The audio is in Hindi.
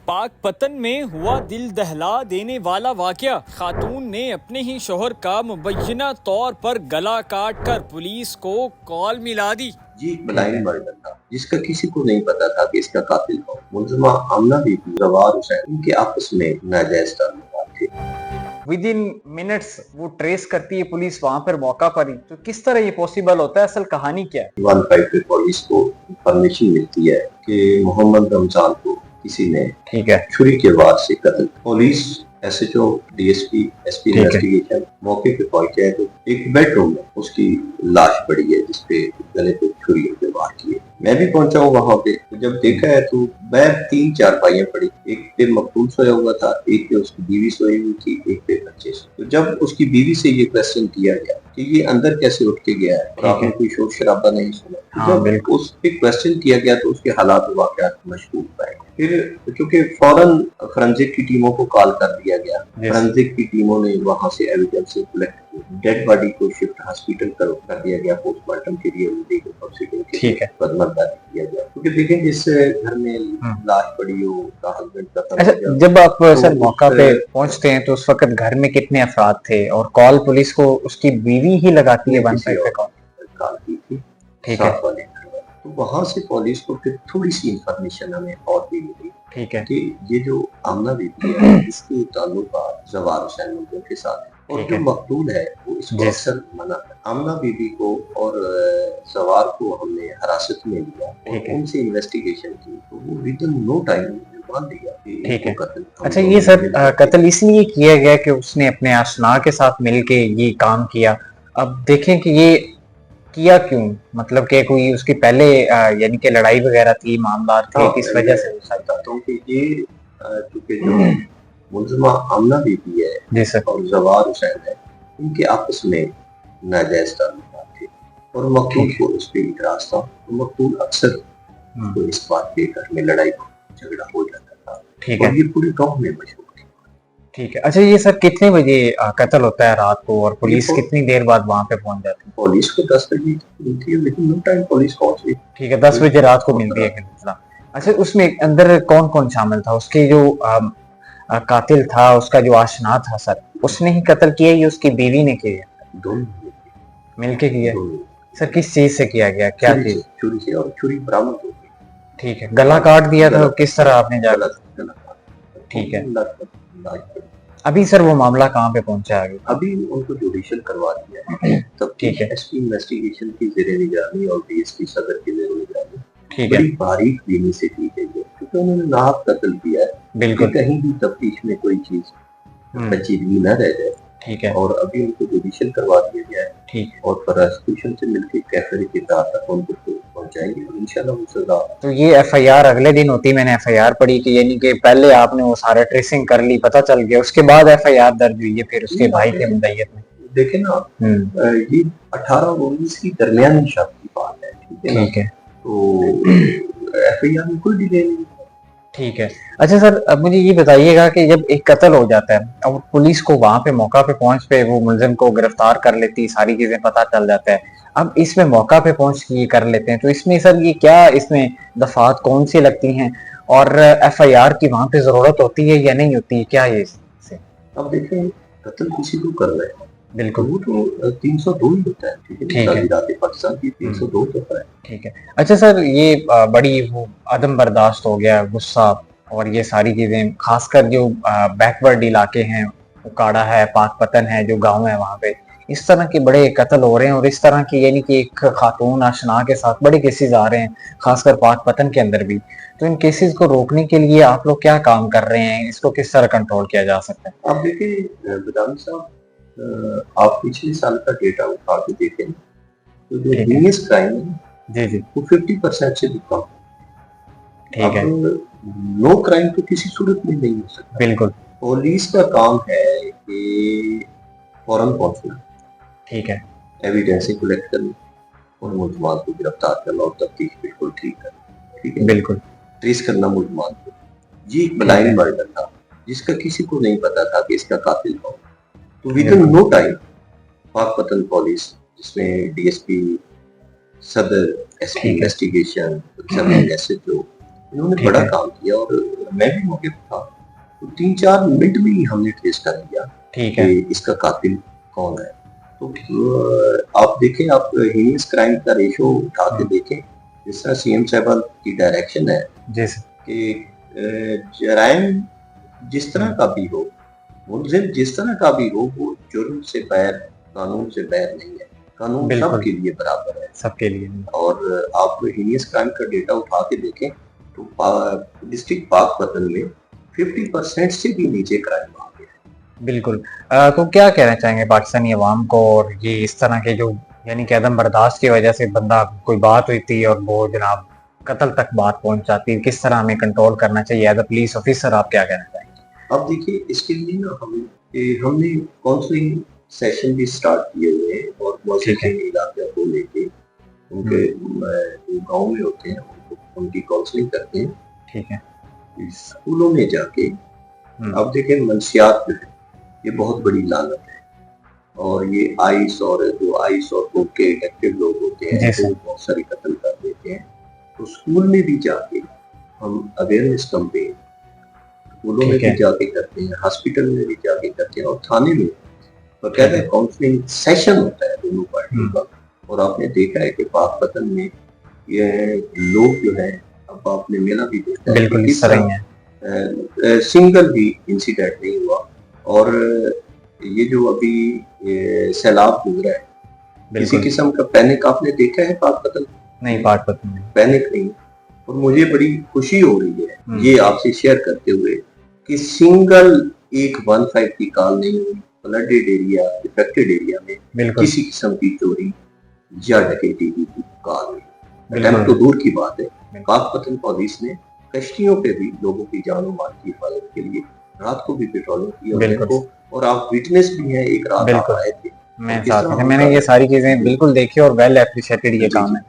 पाकपतन में हुआ दिल दहला देने वाला वाकया। खातून ने अपने ही शोहर का मुबैना तौर पर गला काट कर पुलिस को कॉल मिला दी। जी एक ब्लाइंड मर्डर था जिसका किसी को नहीं पता था कि इसका कातिल कौन। मुलजिमा आमना बीबी जवार हुसैन, इनके आपस में नाजायज ताल्लुकात थे। विद इन मिनट्स वो ट्रेस करती है पुलिस वहाँ पर मौका पर ही। तो किस तरह ये पॉसिबल होता है, असल कहानी क्या है? 15 पे पुलिस को इंफॉर्मेशन मिलती है कि मोहम्मद रमजान को किसी ने छुरी के वार से कत्ल। Police SHO DSP SP investigation मौके पे पहुंचे तो एक बेडरूम में उसकी लाश पड़ी है जिसपे गले पे छुरी के वार किए। मैं भी पहुंचा हूँ वहां पे, तो जब देखा है तो बैग 3 चारपाइयां पड़ी, एक पे मकतूल सोया हुआ था, एक पे उसकी बीवी सोई हुई थी, एक पे बच्चे सोए। तो जब उसकी बीवी से ये क्वेश्चन किया गया कि ये अंदर कैसे उठ के गया है और आपने कोई शोर शराबा नहीं सुना, जब उस पे क्वेश्चन किया गया तो उसके हालात वाकयात मशहूर पाए। फिर क्योंकि फौरन फोरेंसिक की टीमों को कॉल कर दिया गया, फोरेंसिक की टीमों ने वहां से एविडेंस कलेक्ट की, डेड बॉडी को शिफ्ट हॉस्पिटल कर दिया गया पोस्टमार्टम के लिए, मुकदमा दर्ज किया गया। क्योंकि देखें जिस घर में लाश पड़ी हो उसका हस्बैंड का। जब आप सर मौका पे पहुंचते हैं तो उस वक्त घर में कितने अफराद थे और कॉल पुलिस को उसकी बीवी ही लगाती है 15 पे कॉल की थी? ठीक है। तो वहां से पुलिस को फिर थोड़ी सी इंफॉर्मेशन हमें और भी मिली, ठीक है, कि ये जो आमना बीबी है इसके ताल्लुकात जवार हुसैन के साथ है और जो मकतूल है वो इसको अक्सर मना है। आमना बीबी को और जवार को हमने हिरासत में लिया और उनसे इन्वेस्टिगेशन की तो वो विदिन नो टाइम मान लिया। ठीक है। अच्छा ये सर कत्ल इसलिए किया गया कि उसने अपने आशना के साथ मिलके ये काम किया। अब देखें कि ये किया क्यों, मतलब कि कोई उसकी पहले यानी कि लड़ाई वगैरह थी, मामला थे, किस वजह से? बताता हूँ कि ये चूंकि जो मुलजिमा आमना बीबी है और जवार हुसैन है, इनके आपस में नाजायज ताल्लुकात थे और मकतूल को उस पर इतराज था। तो मकतूल अक्सर तो इस बात के घर में लड़ाई झगड़ा हो जाता था। ठीक है। और ये पूरे गाँव में मशहूर। ठीक है। अच्छा ये सर कितने बजे कत्ल होता है रात को और पुलिस कितनी देर बाद वहाँ पे पहुंच जाती है? पुलिस को 10 बजे मिलती है लेकिन नो टाइम पुलिस पहुंची। ठीक है, 10 बजे रात को मिलती है। अच्छा उसमें अंदर कौन कौन शामिल था? उसके जो कातिल था, उसका जो आशना था सर, उसने ही कत्ल किया या उसकी बीवी ने किया? दोनों मिलके किया। सर किस चीज से किया गया, क्या चीज? छुरी से, और छुरी बरामद हो गई। ठीक है। गला काट दिया था, किस तरह आपने जाना? ठीक है। अभी सर वो मामला कहाँ पे पहुंचा है? अभी उनको जुडिशियल करवा दिया है। तब ठीक है। SP इन्वेस्टिगेशन की ज़ेरे निगरानी और DSP सदर की ज़ेरे निगरानी ठीक है, बड़ी बारीक बीनी से की गई है क्योंकि उन्होंने नाहक कत्ल किया है। बिल्कुल, कहीं भी तफ्तीश में कोई चीज पेचीदगी न रह जाए। ठीक है। और अभी उनको जुडिशियल करवा दिया गया है। ठीक। और प्रोसिक्यूशन से मिलकर कैफे की रात तक उनको पहुंचाएंगे और इंशाल्लाह वो सजा। तो ये FIR अगले दिन होती? मैंने FIR पढ़ी कि यानी कि पहले आपने वो सारा ट्रेसिंग कर ली, पता चल गया, उसके बाद FIR दर्ज हुई है फिर उसके भाई के मुद्दईयत में? देखे ना ये 18 और 19 की दरमियानी शक की बात है। ठीक है। तो FIR में कोई डिले नहीं। ठीक है। अच्छा सर अब मुझे ये बताइएगा कि जब एक कत्ल हो जाता है और पुलिस को वहां पे मौका पे पहुंच पे वो मुलजिम को गिरफ्तार कर लेती है, सारी चीजें पता चल जाता है, अब इसमें मौका पे पहुंच के ये कर लेते हैं, तो इसमें सर ये क्या, इसमें दफात कौन सी लगती हैं और FIR की वहां पे जरूरत होती है या नहीं होती है, क्या ये इससे? अब देखें कत्ल किसी को कर रहे हैं, बिल्कुल, वो तो 302 ही होता है। ठीक है। पाकिस्तान की 302 होता है। ठीक है। अच्छा सर ये बड़ी वो अदम बर्दाश्त हो गया, गुस्सा और ये सारी चीजें, खासकर जो बैकवर्ड इलाके हैं, उकाड़ा है, पाकपतन है, जो गांव है वहाँ पे इस तरह के बड़े कत्ल हो रहे हैं और इस तरह की यानी कि एक खातून आशना के साथ बड़े केसेस आ रहे हैं, खासकर पाकपतन के अंदर भी। तो इन केसेस को रोकने के लिए आप लोग क्या काम कर रहे हैं, इसको किस तरह कंट्रोल किया जा सकता है? आप देखिए बदामी साहब, आप पिछले साल का डेटा उठा के देखें तो जो हीनियस क्राइम है जी वो 50% से भी कम। ठीक है। नो क्राइम तो किसी सूरत में नहीं हो सकता। बिल्कुल। पुलिस का काम है कि फौरन पहुंचना, ठीक है, एविडेंस कलेक्ट करनी और मुलजमान को गिरफ्तार करना और तफ्तीश बिल्कुल ठीक करना। ठीक है। बिल्कुल। ट्रेस करना मुलजमान को। ये एक ब्लाइंड मर्डर था जिसका किसी को नहीं पता था कि इसका कातिल कौन। तो within no time Pakpattan police, जिसमें DSP सदर, SP इन्वेस्टिगेशन, SHO, इन्होंने बड़ा काम किया और मैं भी मौके पर था, तो 3-4 मिनट में ही हमने ट्रेस कर लिया ठीक है। कि इसका कातिल कौन है। तो आप देखें, आप हीनियस क्राइम का रेशो उठा के देखें, जिस तरह सीएम साहब की डायरेक्शन है जी सर। कि जराइम जिस तरह का भी हो, मुलजिम जिस तरह का भी हो, वो जुर्म से बाहर, कानून से बाहर नहीं है। कानून बिल्कुल। सबके लिए बराबर है। सबके लिए। और आप हीनियस क्राइम का डेटा उठा के देखें तो डिस्ट्रिक्ट पाकपतन में 50% से भी नीचे क्राइम आ गया है। बिल्कुल। तो क्या कहना चाहेंगे पाकिस्तानी अवाम को, और ये इस तरह के जो यानी कि अदम बर्दाश्त की वजह से बंदा कोई बात हुई थी और वो जनाब कत्ल तक बात पहुंच जाती है, किस तरह हमें कंट्रोल करना चाहिए एज अ पुलिस ऑफिसर, आप क्या कहना चाहेंगे? अब देखिए, इसके लिए ना हमने काउंसलिंग सेशन भी स्टार्ट किए हुए हैं और मुआज़िज़ीन इलाके को लेके उनके जो गाँव में होते हैं उनकी काउंसलिंग करते हैं। ठीक है। स्कूलों में जाके अब देखें, मंशियात जो है ये बहुत बड़ी लानत है, और ये आइस और कोक के एडिक्टेड लोग होते हैं तो बहुत सारे कत्ल कर देते हैं। तो स्कूल में भी जाके हम अवेयरनेस कैंपेन स्कूलों में भी जाके करते हैं, हॉस्पिटल में भी जाके करते हैं, और थाने में बकायदा काउंसलिंग सेशन होता है दोनों पार्टियों का। और आपने देखा है कि पाकपतन में ये लोग जो है, अब आपने मेला भी देखा है, बिल्कुल इस तरह ही है। सिंगल भी इंसिडेंट नहीं हुआ। और ये जो अभी सैलाब गुजरा है, किसी किस्म का पैनिक आपने देखा है पाकपतन? नहीं, पाकपतन में पैनिक नहीं। और मुझे बड़ी खुशी हो रही है ये आपसे शेयर करते हुए कि सिंगल एक 15 की कॉल नहीं हुई फ्लडेड एरिया, इफेक्टेड एरिया में किसी किस्म की चोरी या डकैती की कॉल नहीं। अटेम्प्ट तो दूर की बात है, पाकपतन पुलिस ने कश्तियों पे भी लोगों की जान और माल की हिफाजत के लिए रात को भी पेट्रोलिंग की। और आप विटनेस भी हैं, एक रात आप आए थे, मैं साथ में, मैंने ये सारी चीजें बिल्कुल देखी और वेल एप्रिशिएटेड ये काम है।